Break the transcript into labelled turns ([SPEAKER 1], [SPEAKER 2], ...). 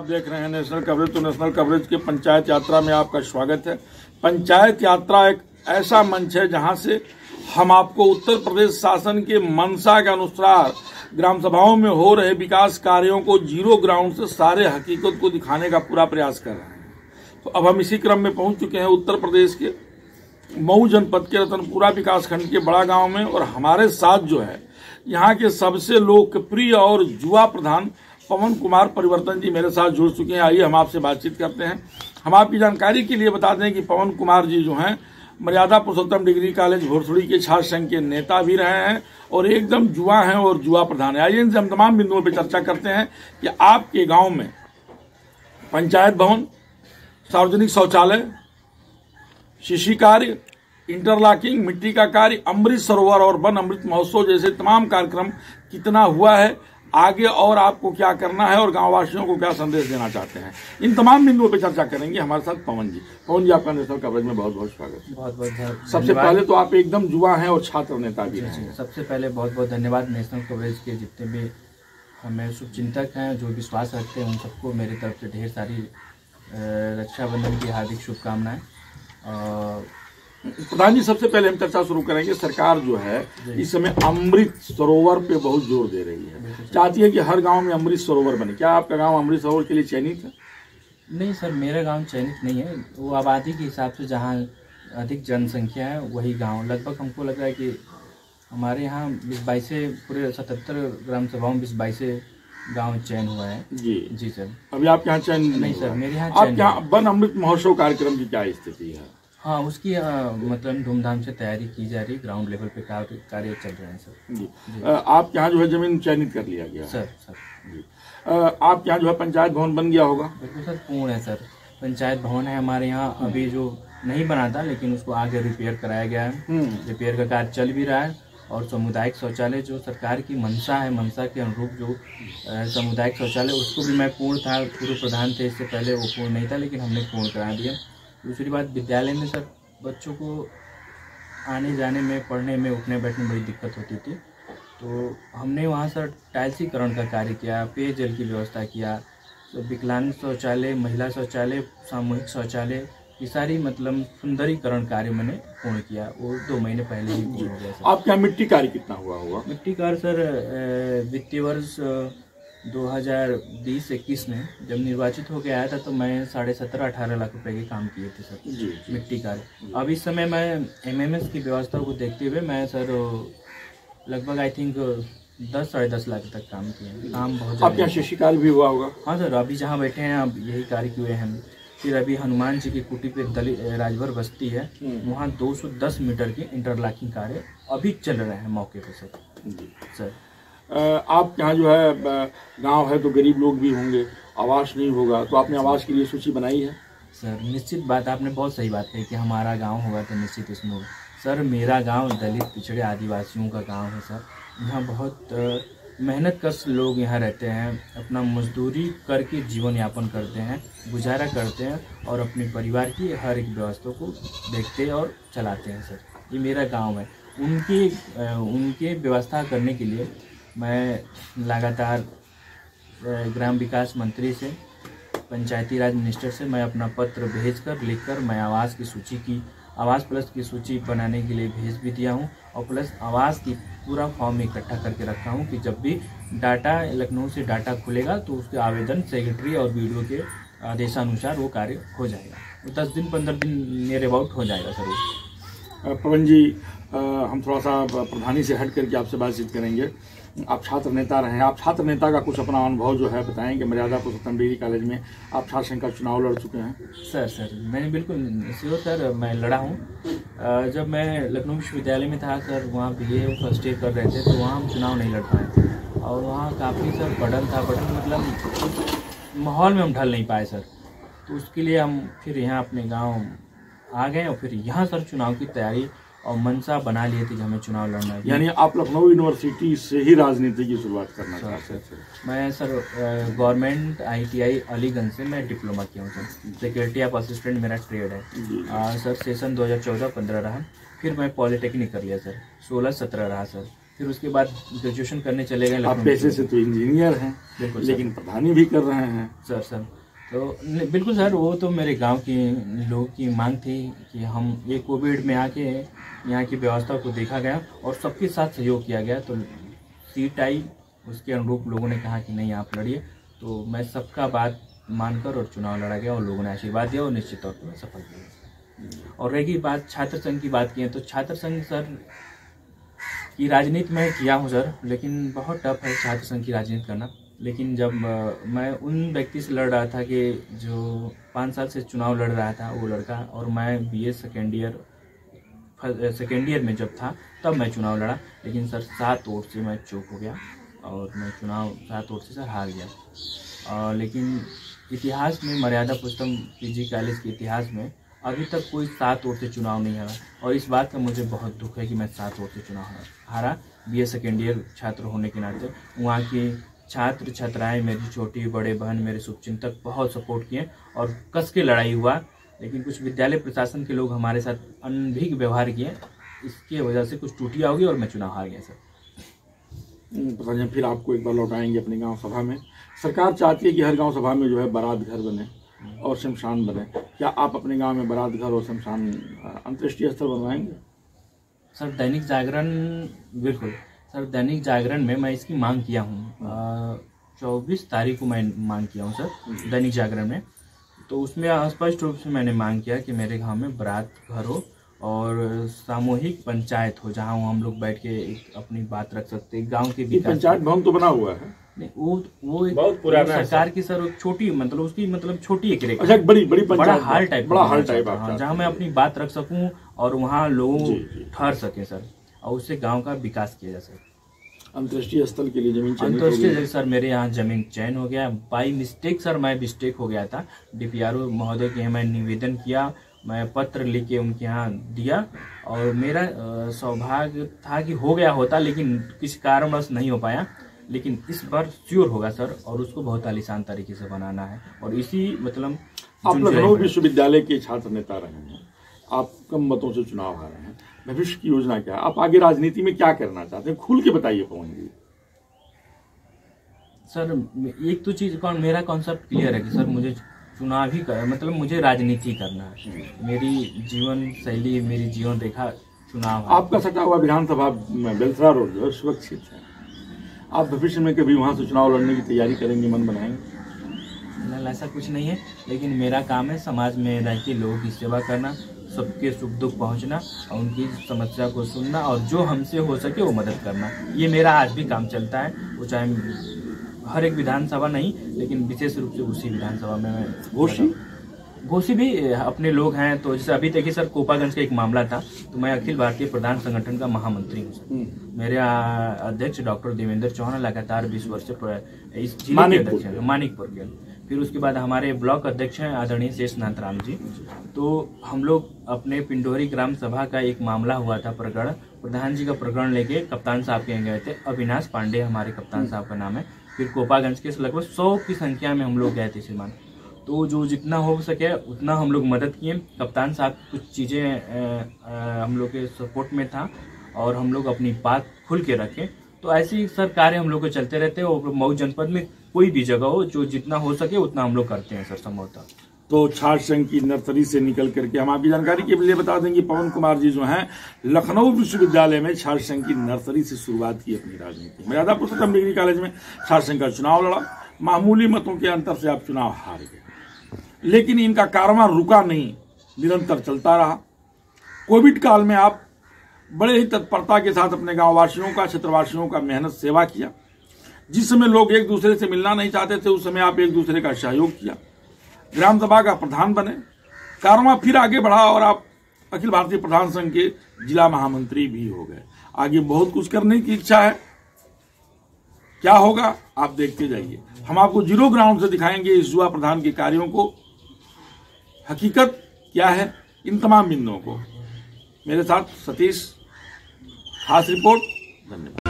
[SPEAKER 1] आप देख रहे हैं नेशनल कवरेज। तो नेशनल कवरेज के पंचायत यात्रा में आपका स्वागत है। पंचायत यात्रा एक ऐसा मंच है जहां से हम आपको उत्तर प्रदेश शासन के मंशा के अनुसार ग्राम सभाओं में हो रहे विकास कार्यों को जीरो ग्राउंड से सारे हकीकत को दिखाने का पूरा प्रयास कर रहे हैं। तो अब हम इसी क्रम में पहुंच चुके हैं उत्तर प्रदेश के मऊ जनपद के रतनपुरा विकासखंड के बड़ा गांव में, और हमारे साथ जो है यहाँ के सबसे लोकप्रिय और युवा प्रधान पवन कुमार परिवर्तन जी मेरे साथ जुड़ चुके हैं। आइए हम आपसे बातचीत करते हैं। हम आपकी जानकारी के लिए बता दें कि पवन कुमार जी जो हैं मर्यादा पुरुषोत्तम डिग्री कॉलेज भोरसुड़ी के छात्र संघ के नेता भी रहे हैं और एकदम युवा हैं और युवा प्रधान है। आइए इनसे हम तमाम बिंदुओं पर चर्चा करते हैं कि आपके गांव में पंचायत भवन, सार्वजनिक शौचालय, शिशि कार्य, इंटरलॉकिंग, मिट्टी का कार्य, अमृत सरोवर और वन अमृत महोत्सव जैसे तमाम कार्यक्रम कितना हुआ है, आगे और आपको क्या करना है और गांववासियों को क्या संदेश देना चाहते हैं, इन तमाम बिंदुओं पर चर्चा करेंगे हमारे साथ पवन जी। पवन जी, आपका नेशनल कवरेज में बहुत बहुत स्वागत है।
[SPEAKER 2] बहुत बहुत
[SPEAKER 1] सबसे पहले तो आप एकदम युवा हैं और छात्र नेता भी हैं।
[SPEAKER 2] सबसे पहले बहुत बहुत धन्यवाद नेशनल कवरेज के जितने भी हमें शुभचिंतक हैं, जो विश्वास रखते हैं, उन सबको मेरी तरफ से ढेर सारी रक्षाबंधन की हार्दिक शुभकामनाएं।
[SPEAKER 1] प्रधान जी, सबसे पहले हम चर्चा शुरू करेंगे। सरकार जो है इस समय अमृत सरोवर पे बहुत जोर दे रही है, चाहती है कि हर गांव में अमृत सरोवर बने। क्या आपका गांव अमृत सरोवर के लिए चयनित है? नहीं
[SPEAKER 2] सर, मेरा गांव चयनित नहीं है। वो आबादी के हिसाब से जहां अधिक जनसंख्या है वही गांव, लगभग हमको लग रहा है कि हमारे यहाँ 20-22 पूरे 77 ग्राम सभाओं में 20-22 गांव चयन हुआ है। जी सर। अभी
[SPEAKER 1] आपके यहाँ चयन
[SPEAKER 2] नहीं सर, मेरे यहाँ
[SPEAKER 1] आपके यहाँ वन अमृत महोत्सव कार्यक्रम की क्या स्थिति है?
[SPEAKER 2] हाँ, उसकी मतलब धूमधाम से तैयारी की जा रही, ग्राउंड लेवल पे कार्य चल रहे हैं सर।
[SPEAKER 1] जी। आपके यहाँ जो है जमीन चयनित कर लिया गया
[SPEAKER 2] सर?
[SPEAKER 1] जी। आपके यहाँ जो है पंचायत भवन बन गया होगा?
[SPEAKER 2] बिल्कुल सर, पूर्ण है सर। पंचायत भवन है हमारे यहाँ, अभी जो नहीं बना था लेकिन उसको आगे रिपेयर कराया गया है। रिपेयर का कार्य चल भी रहा है। और सामुदायिक शौचालय जो सरकार की मंशा है, मंशा के अनुरूप जो सामुदायिक शौचालय, उसको भी मैं पूर्ण था, पूर्व प्रधान थे इससे पहले, वो पूर्ण नहीं था लेकिन हमने पूर्ण करा दिया। दूसरी बात, विद्यालय में सर बच्चों को आने जाने में, पढ़ने में, उठने बैठने में बड़ी दिक्कत होती थी, तो हमने वहाँ सर टाइल्सीकरण का कार्य किया, पेयजल की व्यवस्था किया। तो विकलांग शौचालय, महिला शौचालय, सामूहिक शौचालय, ये सारी मतलब सुंदरीकरण कार्य मैंने पूर्ण किया। वो 2 महीने पहले ही पूर्ण हो गया सर।
[SPEAKER 1] आपके यहाँ मिट्टी कार्य कितना हुआ होगा?
[SPEAKER 2] मिट्टी कार्य सर वित्तीय वर्ष 2020-21 में जब निर्वाचित होकर आया था तो मैं 17.5-18 लाख रुपए के काम किए थे सर। जी। मिट्टी कार्य। अब इस समय मैं MMS की व्यवस्था को देखते हुए मैं सर लगभग आई थिंक 10-10.5 लाख तक काम किए। काम बहुत।
[SPEAKER 1] आपके यहाँ शिशि कार्य भी हुआ होगा?
[SPEAKER 2] हाँ सर, अभी जहाँ बैठे हैं अब यही कार्य किए हैं। फिर अभी हनुमान जी की कुटी पे दलित राजभर बस्ती है, वहाँ 210 मीटर की इंटरलॉकिंग कार्य अभी चल रहे हैं मौके पे सर। जी सर।
[SPEAKER 1] आप यहाँ जो है गांव है तो गरीब लोग भी होंगे, आवास नहीं होगा, तो आपने आवास के लिए सूची बनाई है?
[SPEAKER 2] सर निश्चित बात, आपने बहुत सही बात कही कि हमारा गांव होगा तो निश्चित इसमें होगा। सर मेरा गांव दलित पिछड़े आदिवासियों का गांव है सर। यहाँ बहुत मेहनत कश लोग यहाँ रहते हैं, अपना मजदूरी करके जीवन यापन करते हैं, गुजारा करते हैं और अपने परिवार की हर एक व्यवस्था को देखते और चलाते हैं सर। ये मेरा गाँव है। उनके व्यवस्था करने के लिए मैं लगातार ग्राम विकास मंत्री से, पंचायती राज मिनिस्टर से मैं अपना पत्र भेजकर लिखकर मैं आवास प्लस की सूची बनाने के लिए भेज भी दिया हूं, और प्लस आवास की पूरा फॉर्म इकट्ठा करके रखा हूं कि जब भी डाटा लखनऊ से डाटा खुलेगा तो उसके आवेदन सेक्रेटरी और BDO के आदेशानुसार वो कार्य हो जाएगा। वो 10 दिन 15 दिन नियर अबाउट हो जाएगा सर।
[SPEAKER 1] पवन जी, हम थोड़ा सा प्रधानी से हट करके आपसे बातचीत करेंगे। आप छात्र नेता रहे हैं, आप छात्र नेता का कुछ अपना अनुभव जो है बताएंगे। मर्यादा पुरुषोत्तम डिग्री कॉलेज में आप छात्र संघ का चुनाव लड़ चुके हैं।
[SPEAKER 2] सर मैंने बिल्कुल श्योर सर, मैं लड़ा हूँ। जब मैं लखनऊ विश्वविद्यालय में था सर, वहाँ BA फर्स्ट ईयर कर रहे थे, तो वहाँ हम चुनाव नहीं लड़ पाए और वहाँ काफ़ी सर बर्डन था। मतलब माहौल में हम ढल नहीं पाए सर, तो उसके लिए हम फिर यहाँ अपने गाँव आ गए और फिर यहाँ सर चुनाव की तैयारी और मंशा बना लिए थे कि हमें चुनाव लड़ना है।
[SPEAKER 1] यानी आप लखनऊ यूनिवर्सिटी से ही राजनीति की शुरुआत करना चाहते हैं?
[SPEAKER 2] मैं सर गवर्नमेंट ITI अलीगंज से मैं डिप्लोमा किया हूँ सर। सेक्रेटरी ऑफ असिस्टेंट मेरा ट्रेड है सर। सेशन 2014-15 रहा। फिर मैं पॉलिटेक्निक कर लिया सर, 16-17 रहा सर। फिर उसके बाद ग्रेजुएशन करने चले गए।
[SPEAKER 1] आप पैसे से तो इंजीनियर हैं,
[SPEAKER 2] बिल्कुल,
[SPEAKER 1] लेकिन प्रधानी भी कर रहे हैं।
[SPEAKER 2] सर तो बिल्कुल सर, वो तो मेरे गांव के लोगों की मांग थी कि हम ये कोविड में आके यहाँ की व्यवस्था को देखा गया और सबके साथ सहयोग किया गया, तो सीट आई, उसके अनुरूप लोगों ने कहा कि नहीं आप लड़िए, तो मैं सबका बात मानकर और चुनाव लड़ा गया और लोगों ने आशीर्वाद दिया और निश्चित तौर पर मैं सफल हुआ। और रही बात छात्र संघ की बात की है, तो छात्र संघ सर की राजनीति में किया हूँ सर, लेकिन बहुत टफ है छात्र संघ की राजनीति करना। लेकिन जब मैं उन व्यक्ति से लड़ रहा था कि जो 5 साल से चुनाव लड़ रहा था वो लड़का, और मैं बीए सेकेंड ईयर में जब था तब मैं चुनाव लड़ा, लेकिन सर 7 वोट से मैं चूक हो गया और मैं चुनाव 7 वोट से सर हार गया। लेकिन इतिहास में मर्यादा पुरुषोत्तम पीजी कॉलेज के इतिहास में अभी तक कोई 7 वोट से चुनाव नहीं हारा, और इस बात का मुझे बहुत दुख है कि मैं 7 वोट से चुनाव हारा। बीए सेकेंड ईयर छात्र होने के नाते वहाँ के छात्र छात्राएं, मेरी छोटी बड़े बहन, मेरे शुभचिंतक बहुत सपोर्ट किए और कस के लड़ाई हुआ, लेकिन कुछ विद्यालय प्रशासन के लोग हमारे साथ अनभिज्ञ व्यवहार किए, इसके वजह से कुछ टूटियां होगी और मैं चुनाव हार गया सर।
[SPEAKER 1] फिर आपको एक बार लौटाएंगे अपने गांव सभा में। सरकार चाहती है कि हर गांव सभा में जो है बारात घर बने और शमशान बने, क्या आप अपने गांव में बारात घर और शमशान अंत्येष्टि स्थल बनवाएंगे?
[SPEAKER 2] सर दैनिक जागरण, बिल्कुल सर, दैनिक जागरण में मैं इसकी मांग किया हूँ, 24 तारीख को मैं मांग किया हूँ सर दैनिक जागरण में। तो उसमें स्पष्ट रूप से मैंने मांग किया कि मेरे गांव में बारात घर हो और सामूहिक पंचायत हो, जहां हम लोग बैठ के एक अपनी बात रख सकते हैं। गांव के विकास,
[SPEAKER 1] पंचायत भवन तो बना हुआ है,
[SPEAKER 2] नहीं वो एक
[SPEAKER 1] बहुत पुराना
[SPEAKER 2] सरकार की सर छोटी, मतलब उसकी मतलब छोटी एक रेखा,
[SPEAKER 1] अच्छा, बड़ी पंचायत,
[SPEAKER 2] बड़ा हाल टाइप,
[SPEAKER 1] हाँ,
[SPEAKER 2] जहाँ मैं अपनी बात रख सकूं और वहाँ लोग ठहर सके सर, और उससे गांव का विकास किया जा सके।
[SPEAKER 1] अंतर्राष्ट्रीय स्थल के लिए जमीन चयन,
[SPEAKER 2] अंतर्राष्ट्रीय सर मेरे यहाँ जमीन चयन हो गया बाई मिस्टेक सर, मैं मिस्टेक हो गया था। डीपीआरओ महोदय के यहाँ मैं निवेदन किया, मैं पत्र लिख के उनके यहाँ दिया, और मेरा सौभाग्य था कि हो गया होता, लेकिन किसी कारणवश नहीं हो पाया। लेकिन इस बार श्योर होगा सर, और उसको बहुत आलीशान तरीके से बनाना है। और इसी मतलब
[SPEAKER 1] आप लखनऊ विश्वविद्यालय के छात्र नेता रहे हैं, आप कम मतों से चुनाव हारे हैं, भविष्य की योजना क्या है? आप आगे राजनीति में क्या करना चाहते हैं? खुल के बताइए पवन जी।
[SPEAKER 2] सर एक तो चीज मेरा कॉन्सेप्ट क्लियर है कि सर मुझे चुनाव ही मतलब मुझे राजनीति करना है, मेरी जीवन शैली, मेरी जीवन रेखा चुनाव है।
[SPEAKER 1] आपका सटा हुआ विधानसभा बेलसरा रोड जो है सुरक्षित है, आप भविष्य में कभी वहां से चुनाव लड़ने की तैयारी करेंगे, मन बनाएंगे?
[SPEAKER 2] ऐसा कुछ नहीं है, लेकिन मेरा काम है समाज में रह के लोगों की सेवा करना, सबके सुख दुख पहुंचना और उनकी समस्या को सुनना, और जो हमसे हो सके वो मदद करना। ये मेरा आज भी काम चलता है, वो चाहे हर एक विधानसभा नहीं, लेकिन विशेष रूप से उसी विधानसभा में मैं घोषी भी अपने लोग हैं। तो जैसे अभी देखिए सर, कोपागंज का एक मामला था, तो मैं अखिल भारतीय प्रधान संगठन का महामंत्री हूँ। मेरे अध्यक्ष डॉक्टर देवेंद्र चौहान लगातार 20 वर्ष से इस जिले के अध्यक्ष हैं, मानिकपुर के। फिर उसके बाद हमारे ब्लॉक अध्यक्ष हैं आदरणीय शेषनाथ राम जी। तो हम लोग अपने पिंडोरी ग्राम सभा का एक मामला हुआ था, प्रकरण, प्रधान जी का प्रकरण लेके कप्तान साहब के यहाँ गए थे, अविनाश पांडे हमारे कप्तान साहब का नाम है। फिर कोपागंज के लगभग 100 की संख्या में हम लोग गए थे श्रीमान। तो जो जितना हो सके उतना हम लोग मदद किए। कप्तान साहब कुछ चीज़ें हम लोग के सपोर्ट में था और हम लोग अपनी बात खुल के रखे। तो ऐसे ही सर कार्य हम लोग को चलते रहते हैं, और मऊ जनपद में कोई भी जगह हो, जो जितना हो सके उतना हम लोग करते हैं सर संभवतः।
[SPEAKER 1] तो छात्र संघ की नर्सरी से निकल करके हम आपकी जानकारी के लिए बता देंगे, पवन कुमार जी जो हैं लखनऊ विश्वविद्यालय में छात्र संघ की नर्सरी से शुरुआत की अपनी राजनीति। मर्यादा पुरुषोत्तम डिग्री कॉलेज में छात्र संघ का चुनाव लड़ा, मामूली मतों के अंतर से आप चुनाव हार गए, लेकिन इनका कारवां रुका नहीं, निरंतर चलता रहा। कोविड काल में आप बड़े ही तत्परता के साथ अपने गांववासियों का, क्षेत्रवासियों का मेहनत सेवा किया। जिस समय लोग एक दूसरे से मिलना नहीं चाहते थे, उस समय आप एक दूसरे का सहयोग किया, ग्राम सभा का प्रधान बने, कारवां फिर आगे बढ़ा और आप अखिल भारतीय प्रधान संघ के जिला महामंत्री भी हो गए। आगे बहुत कुछ करने की इच्छा है, क्या होगा आप देखते जाइए। हम आपको जीरो ग्राउंड से दिखाएंगे इस युवा प्रधान के कार्यों को, हकीकत क्या है, इन तमाम बिंदुओं को। मेरे साथ सतीश, खास रिपोर्ट। धन्यवाद।